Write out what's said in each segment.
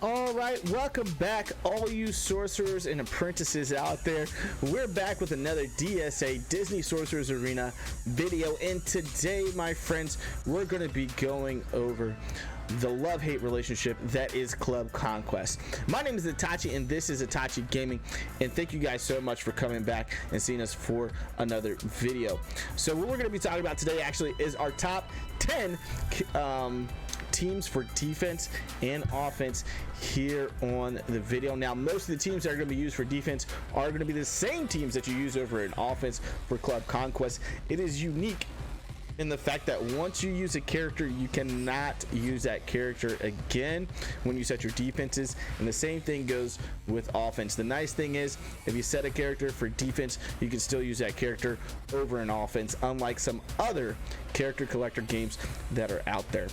All right. Welcome back, all you sorcerers and apprentices out there. We're back with another DSA Disney Sorcerers Arena video, and today, my friends, we're going to be going over the love-hate relationship that is Club Conquest. My name is Itachi, and this is Itachi Gaming, and thank you guys so much for coming back and seeing us for another video. So what we're going to be talking about today actually is our top 10 teams for defense and offense here on the video. Now, most of the teams that are going to be used for defense are going to be the same teams that you use over in offense for Club Conquest. It is unique in the fact that once you use a character, you cannot use that character again when you set your defenses, and the same thing goes with offense. The nice thing is, if you set a character for defense, you can still use that character over in offense, unlike some other character collector games that are out there.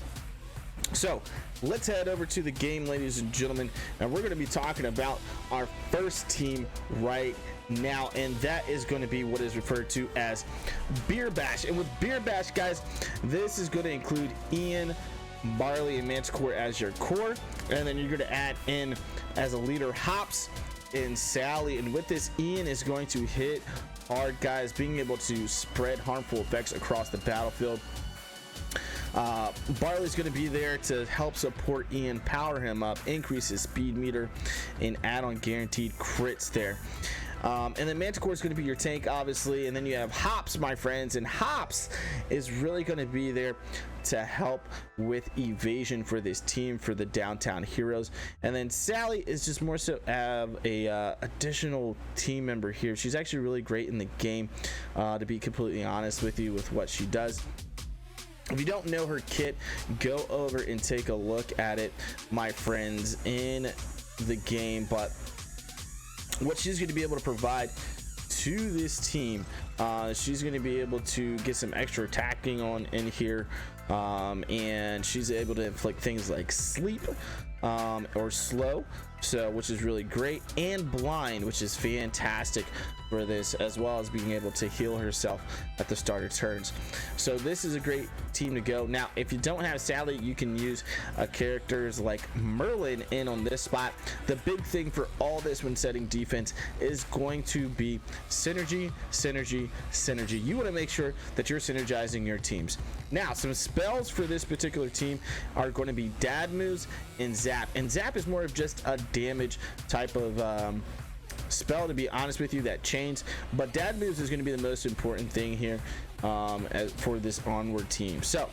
So let's head over to the game, ladies and gentlemen, and we're going to be talking about our first team right now, and that is going to be what is referred to as Beer Bash. And with Beer Bash, guys, this is going to include Ian, Barley, and Manticore as your core, and then you're going to add in as a leader Hops and Sally. And with this, Ian is going to hit hard, guys, being able to spread harmful effects across the battlefield. Barley's going to be there to help support Ian, power him up, increase his speed meter, and add on guaranteed crits there. And then Manticore is going to be your tank, obviously, and then you have Hops, my friends, and Hops is really going to be there to help with evasion for this team, for the downtown heroes. And then Sally is just more so have a additional team member here. She's actually really great in the game, to be completely honest with you, with what she does. If you don't know her kit, go over and take a look at it, my friends, in the game. But what she's going to be able to provide to this team, she's going to be able to get some extra attacking on in here, and she's able to inflict things like sleep or slow, so which is really great, and blind, which is fantastic for this, as well as being able to heal herself at the start of turns. So this is a great team to go. Now, if you don't have Sally, you can use characters like Merlin in on this spot. The big thing for all this when setting defense is going to be synergy, synergy, synergy. You want to make sure that you're synergizing your teams. Now, some spells for this particular team are going to be Dad Moves and Zap. And Zap is more of just a damage type of spell, to be honest with you, that chains. But Dad Moves is going to be the most important thing here for this onward team. So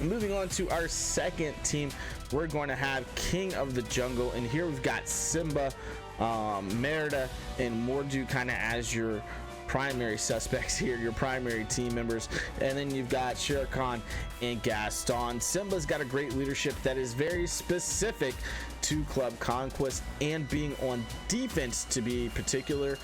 moving on to our second team, we're going to have King of the Jungle, and here we've got Simba, Merida, and Mordu kind of as your primary suspects here, your primary team members. And then you've got Shere Khan and Gaston. Simba's got a great leadership that is very specific to Club Conquest, and being on defense, to be particular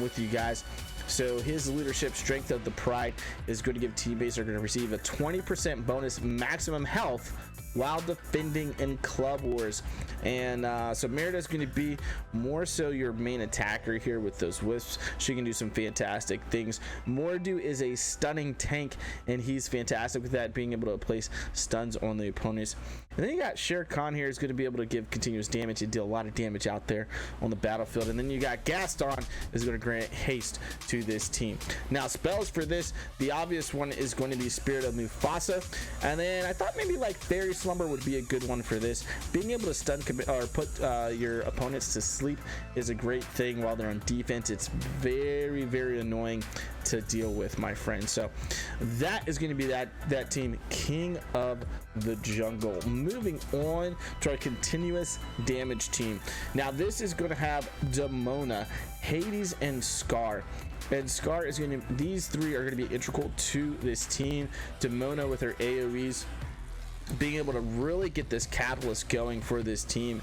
with you guys. So his leadership, Strength of the Pride, is going to give teammates are going to receive a 20% bonus maximum health while defending in Club Wars. And so Merida is going to be more so your main attacker here with those wisps. She can do some fantastic things. Mordu is a stunning tank, and he's fantastic with that, being able to place stuns on the opponents. And then you got Shere Khan here, is going to be able to give continuous damage and deal a lot of damage out there on the battlefield. And then you got Gaston is going to grant haste to this team. Now, spells for this, the obvious one is going to be Spirit of Mufasa, and then I thought maybe like Fairy Slumber would be a good one for this. Being able to stun or put your opponents to sleep is a great thing while they're on defense. It's very, very annoying to deal with, my friend. So that is going to be that team, King of the Jungle. Moving on to our continuous damage team. Now this is going to have Demona, Hades, and Scar. And Scar is going to, these three are going to be integral to this team. Demona with her AoEs, being able to really get this catalyst going for this team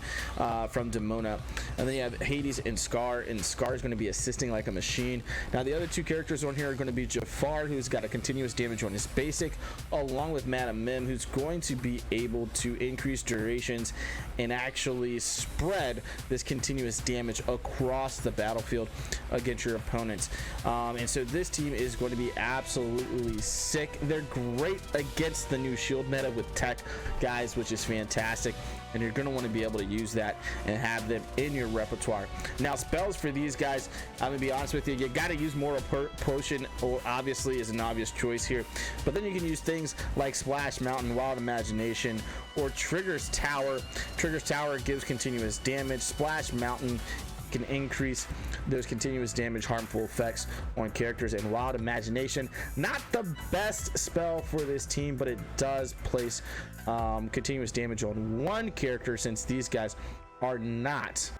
from Demona. And then you have Hades and Scar is going to be assisting like a machine. Now the other two characters on here are going to be Jafar, who's got a continuous damage on his basic, along with Madam Mim, who's going to be able to increase durations and actually spread this continuous damage across the battlefield against your opponents. And so this team is going to be absolutely sick. They're great against the new shield meta with tech, guys, which is fantastic. and you're going to want to be able to use that and have them in your repertoire. Now, spells for these guys, I'm going to be honest with you, you got to use Moral Potion, or obviously is an obvious choice here, but then you can use things like Splash Mountain, Wild Imagination, or Triggers Tower. Triggers Tower gives continuous damage. Splash Mountain can increase those continuous damage harmful effects on characters, and Wild Imagination, not the best spell for this team, but it does place continuous damage on one character, since these guys are not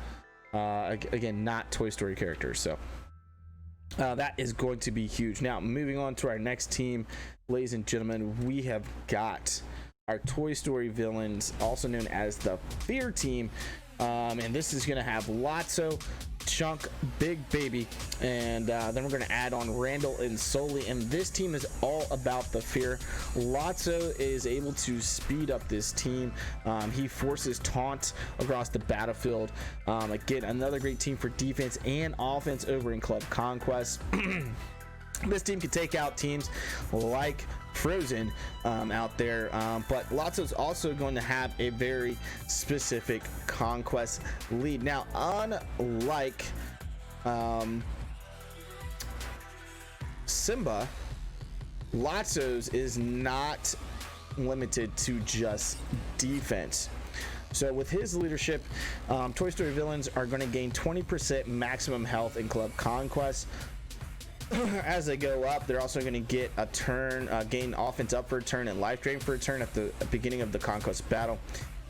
again, not Toy Story characters. So that is going to be huge. Now, moving on to our next team, ladies and gentlemen, we have got our Toy Story villains, also known as the Fear Team. And this is going to have Lotso, Chunk, Big Baby, and then we're going to add on Randall and Sully. And this team is all about the fear. Lotso is able to speed up this team. He forces taunts across the battlefield. Again, another great team for defense and offense over in Club Conquest. This team can take out teams like Frozen out there, but Lotso's also going to have a very specific Conquest lead. Now, unlike Simba, Lotso's is not limited to just defense. So with his leadership, Toy Story villains are going to gain 20% maximum health in Club Conquest. As they go up, they're also going to get a turn, gain offense up for a turn and life drain for a turn at the beginning of the Conquest battle,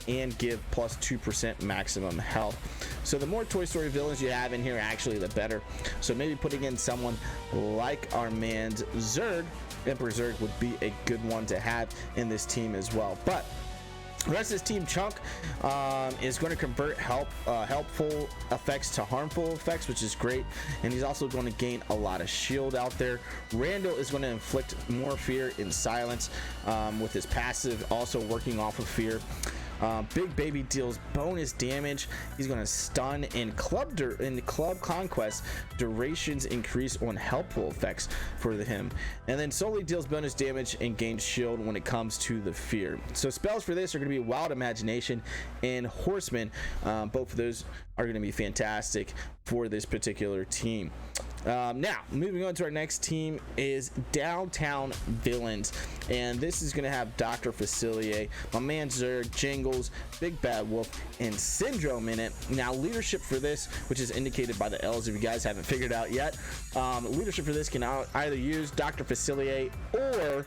and give plus 2% maximum health. So the more Toy Story villains you have in here, actually the better. So maybe putting in someone like our man's Zurg, Emperor Zurg, would be a good one to have in this team as well. But the rest of this team, Chunk is going to convert helpful effects to harmful effects, which is great, and he's also going to gain a lot of shield out there. Randall is going to inflict more fear in silence with his passive, also working off of fear. Big Baby deals bonus damage. He's going to stun. In Club Conquest, durations increase on helpful effects for him. And then Sully deals bonus damage and gains shield when it comes to the fear. So spells for this are going to be Wild Imagination and Horseman. Both of those are going to be fantastic for this particular team. Now, moving on to our next team is Downtown Villains, and this is going to have Dr. Facilier, my man Zurg, Jingles, Big Bad Wolf, and Syndrome in it. Now, leadership for this, which is indicated by the L's if you guys haven't figured out yet, leadership for this can either use Dr. Facilier or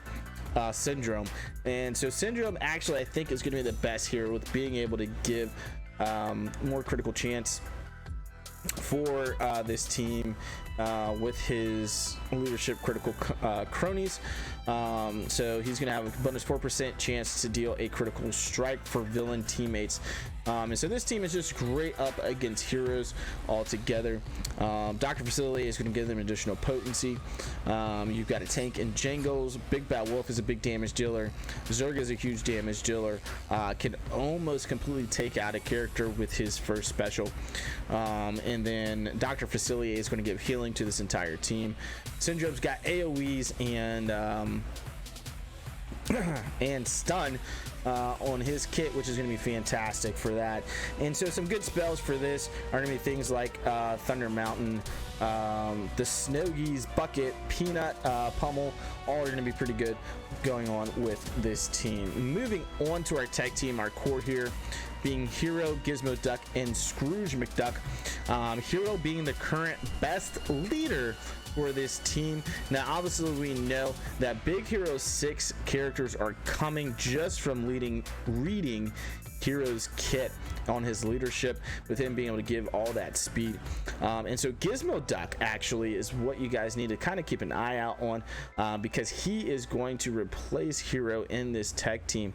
Syndrome. And so Syndrome actually, I think, is going to be the best here, with being able to give more critical chance for this team with his leadership critical cronies. So he's gonna have a bonus 4% chance to deal a critical strike for villain teammates. And so this team is just great up against heroes altogether. Dr. Facility is going to give them additional potency. You've got a tank in Jingles. Big Bad Wolf is a big damage dealer. Zurg is a huge damage dealer. Can almost completely take out a character with his first special. And then Dr. Facilier is going to give healing to this entire team. Syndrome's got AoEs and stun on his kit, which is going to be fantastic for that. And so some good spells for this are going to be things like Thunder Mountain, the Snowgeese Bucket, Peanut Pummel. All are going to be pretty good going on with this team. Moving on to our tech team, our core here being Hero, Gizmo Duck, and Scrooge McDuck. Hero being the current best leader for this team. Now, obviously, we know that Big Hero 6 characters are coming just from reading Hero's kit on his leadership, with him being able to give all that speed. And so Gizmo Duck actually is what you guys need to kind of keep an eye out on, because he is going to replace Hero in this tech team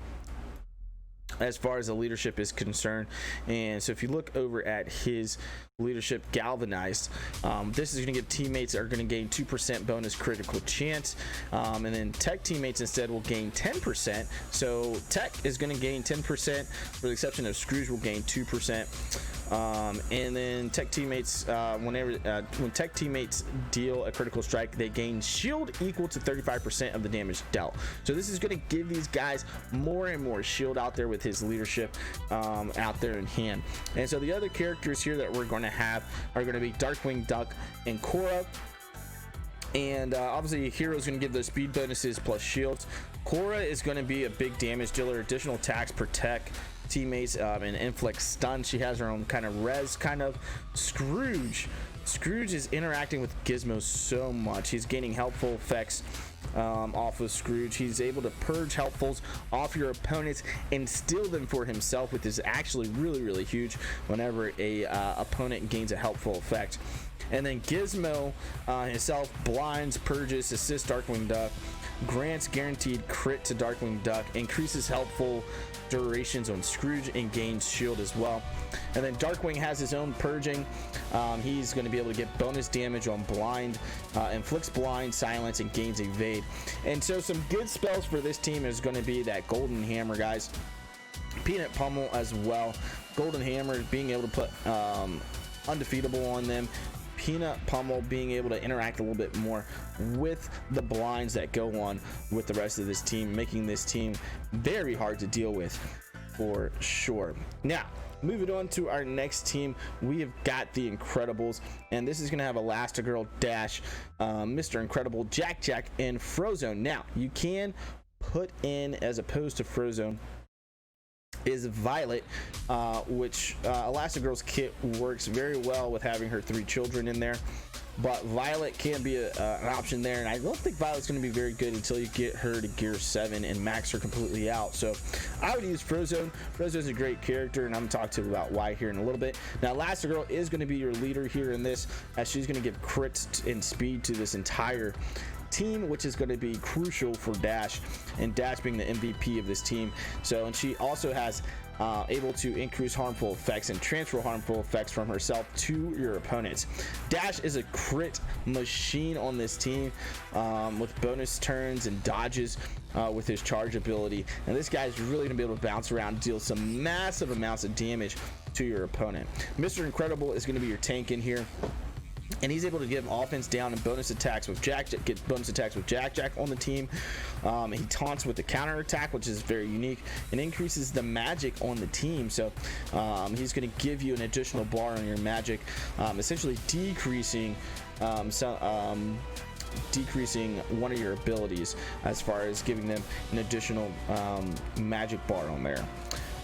as far as the leadership is concerned. And so if you look over at his leadership, Galvanized, this is going to give teammates are going to gain 2% bonus critical chance, and then tech teammates instead will gain 10%. So tech is going to gain 10%, for the exception of Scrooge will gain 2%. And then tech teammates, when tech teammates deal a critical strike, they gain shield equal to 35% of the damage dealt. So this is going to give these guys more and more shield out there with his leadership out there in hand. And so the other characters here that we're going to have are going to be Darkwing Duck and Korra. And obviously Hero is going to give those speed bonuses plus shields. Korra is going to be a big damage dealer, additional attacks, protect teammates, and inflict stun. She has her own kind of res kind of. Scrooge is interacting with Gizmo so much. He's gaining helpful effects off of Scrooge. He's able to purge helpfuls off your opponents and steal them for himself, which is actually really huge whenever a opponent gains a helpful effect. And then Gizmo himself blinds, purges, assists Darkwing Duck, grants guaranteed crit to Darkwing Duck, increases helpful durations on Scrooge, and gains shield as well. And then Darkwing has his own purging. He's going to be able to get bonus damage on blind, inflicts blind, silence, and gains evade. And so some good spells for this team is going to be that Golden Hammer, guys. Peanut Pummel as well. Golden Hammer being able to put undefeatable on them. Peanut Pummel being able to interact a little bit more with the blinds that go on with the rest of this team, making this team very hard to deal with for sure. Now, moving on to our next team, we have got the Incredibles, and this is going to have Elastigirl, Dash, Mr. Incredible, Jack, and Frozone. Now, you can put in, as opposed to Frozone, is Violet, which Elastigirl's kit works very well with having her 3 children in there, but Violet can be an option there, and I don't think Violet's going to be very good until you get her to gear 7 and max her completely out. So I would use Frozone. Frozone's a great character, and I'm going to talk to you about why here in a little bit. Now, Elastigirl is going to be your leader here in this, as she's going to give crits and speed to this entire team, which is going to be crucial for Dash, and Dash being the MVP of this team. So, and she also has able to increase harmful effects and transfer harmful effects from herself to your opponents. Dash is a crit machine on this team, with bonus turns and dodges with his charge ability, and this guy is really going to be able to bounce around and deal some massive amounts of damage to your opponent. Mr. Incredible is going to be your tank in here, and he's able to give offense down and bonus attacks with Jack, get bonus attacks with Jack on the team. He taunts with the counter attack, which is very unique, and increases the magic on the team. So he's going to give you an additional bar on your magic, essentially decreasing decreasing one of your abilities as far as giving them an additional magic bar on there.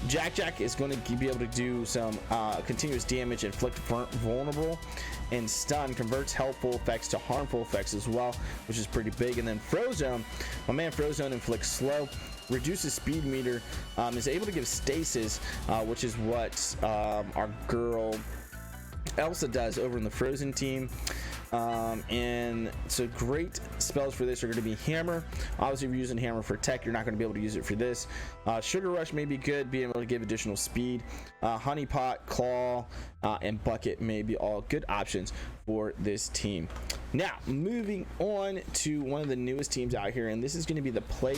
Jack is going to be able to do some continuous damage, inflict vulnerable, and stun, converts helpful effects to harmful effects as well, which is pretty big. And then Frozone, my man Frozone inflicts slow, reduces speed meter, is able to give stasis, which is what our girl Elsa does over in the Frozen team. And so great spells for this are going to be Hammer. Obviously, if you're using Hammer for tech, you're not going to be able to use it for this. Sugar Rush may be good, being able to give additional speed. Honey Pot, Claw, and Bucket may be all good options for this team. Now, moving on to one of the newest teams out here, and this is going to be the pay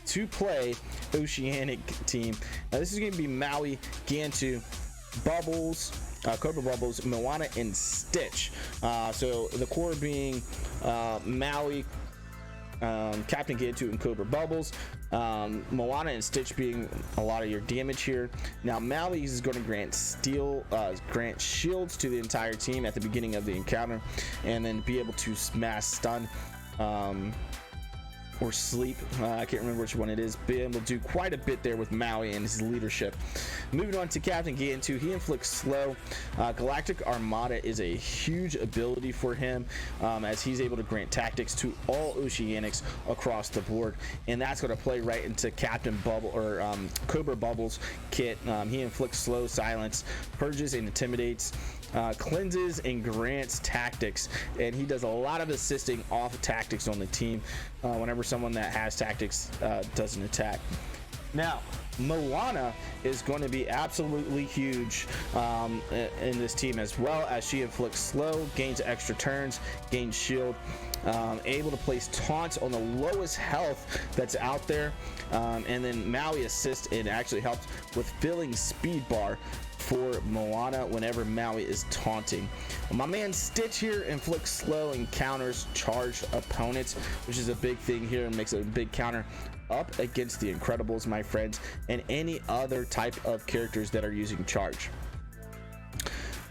to play Oceanic team. Now, this is going to be Maui, Gantu, Bubbles, Cobra Bubbles, Moana, and Stitch. So the core being Maui, Captain Gantu, and Cobra Bubbles. Moana and Stitch being a lot of your damage here. Now Maui is going to grant shields to the entire team at the beginning of the encounter, and then be able to mass stun or sleep, I can't remember which one it is. Be able to do quite a bit there with Maui and his leadership. Moving on to Captain Gantu, he inflicts slow. Galactic Armada is a huge ability for him, as he's able to grant tactics to all Oceanics across the board, and that's going to play right into Captain Bubble or Cobra Bubbles kit. He inflicts slow, silence, purges, and intimidates, cleanses, and grants tactics, and he does a lot of assisting off of tactics on the team whenever someone that has tactics does an attack. Now, Moana is going to be absolutely huge in this team, as well as she inflicts slow, gains extra turns, gains shield, able to place taunts on the lowest health that's out there, and then Maui assists and actually helps with filling speed bar for Moana whenever Maui is taunting. My man Stitch here inflicts slow and counters charged opponents, which is a big thing here and makes it a big counter up against the Incredibles, my friends, and any other type of characters that are using charge.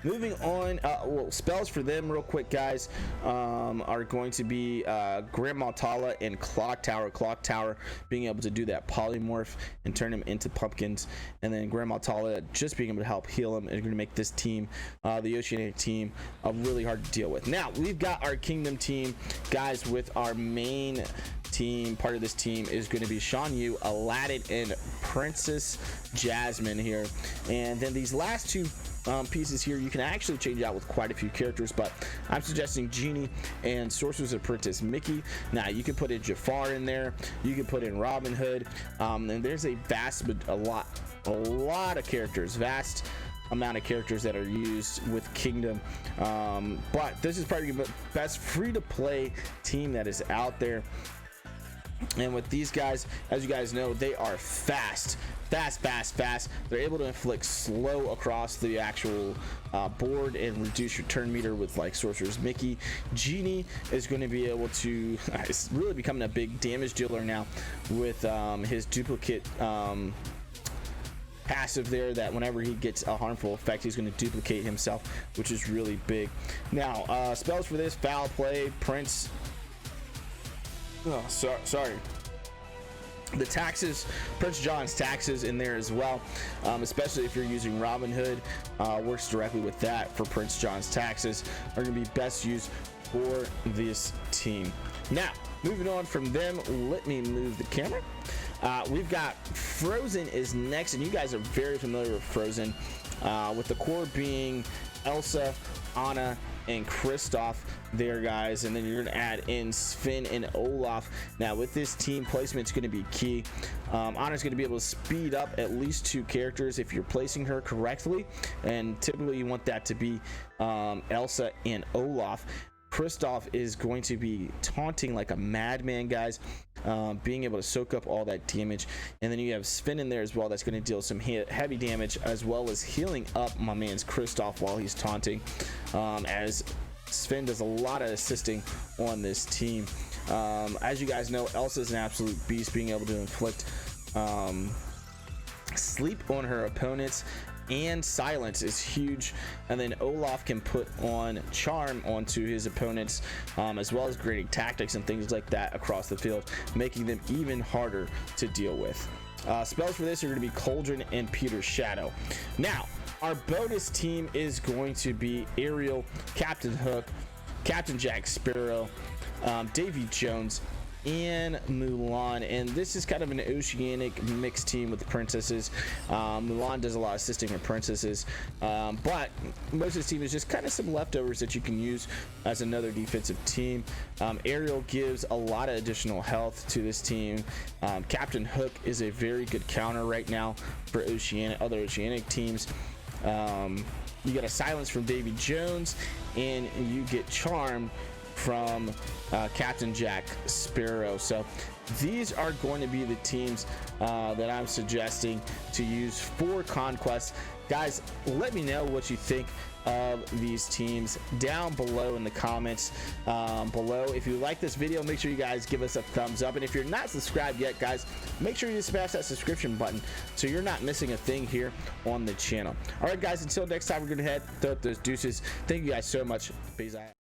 Moving on, well, spells for them real quick, guys, are going to be Grandma Tala and Clock Tower. Clock Tower being able to do that polymorph and turn them into pumpkins, and then Grandma Tala just being able to help heal them and going to make this team, the Oceanic team, really hard to deal with. Now, we've got our Kingdom team, guys, with our main team. Part of this team is going to be Shan Yu, Aladdin, and Princess Jasmine here. And then these last two pieces here you can actually change out with quite a few characters, but I'm suggesting Genie and Sorcerer's Apprentice Mickey. Now you can put in Jafar in there, you can put in Robin Hood, and there's a lot of characters, vast amount of characters that are used with Kingdom, but this is probably the best free-to-play team that is out there. And with these guys, as you guys know, they are fast. They're able to inflict slow across the actual board and reduce your turn meter with like Sorcerer's Mickey. Genie is going to be able to it's really becoming a big damage dealer now with his duplicate passive there, that whenever he gets a harmful effect, he's going to duplicate himself, which is really big. Now, spells for this: Foul Play, Prince. Oh, sorry. The taxes, Prince John's taxes in there as well, especially if you're using Robin Hood, works directly with that. For Prince John's taxes are going to be best used for this team. Now, moving on from them, let me move the camera. We've got Frozen is next, and you guys are very familiar with Frozen, with the core being Elsa, Anna, and Kristoff there, guys, and then you're gonna add in Sven and Olaf. Now with this team, placement's gonna be key. Anna's gonna be able to speed up at least 2 characters if you're placing her correctly, and typically you want that to be Elsa and Olaf. Kristoff is going to be taunting like a madman, guys, being able to soak up all that damage. And then you have Sven in there as well, that's going to deal some heavy damage, as well as healing up my man's Kristoff while he's taunting, as Sven does a lot of assisting on this team. As you guys know, Elsa's an absolute beast, being able to inflict sleep on her opponents, and silence is huge. And then Olaf can put on charm onto his opponents, as well as grading tactics and things like that across the field, making them even harder to deal with. Spells for this are going to be Cauldron and Peter's Shadow. Now our bonus team is going to be Ariel, Captain Hook, Captain Jack Sparrow, Davy Jones, and Mulan. And this is kind of an Oceanic mixed team with the princesses. Mulan does a lot of assisting with princesses, but most of this team is just kind of some leftovers that you can use as another defensive team. Ariel gives a lot of additional health to this team. Captain Hook is a very good counter right now for other Oceanic teams. You get a silence from Davy Jones, and you get charm from Captain Jack Sparrow. So these are going to be the teams that I'm suggesting to use for Conquest. Guys, let me know what you think of these teams down below in the comments below. If you like this video, make sure you guys give us a thumbs up, and if you're not subscribed yet, guys, make sure you smash that subscription button so you're not missing a thing here on the channel. All right, guys, until next time, we're gonna head throw those deuces. Thank you guys so much. Peace out.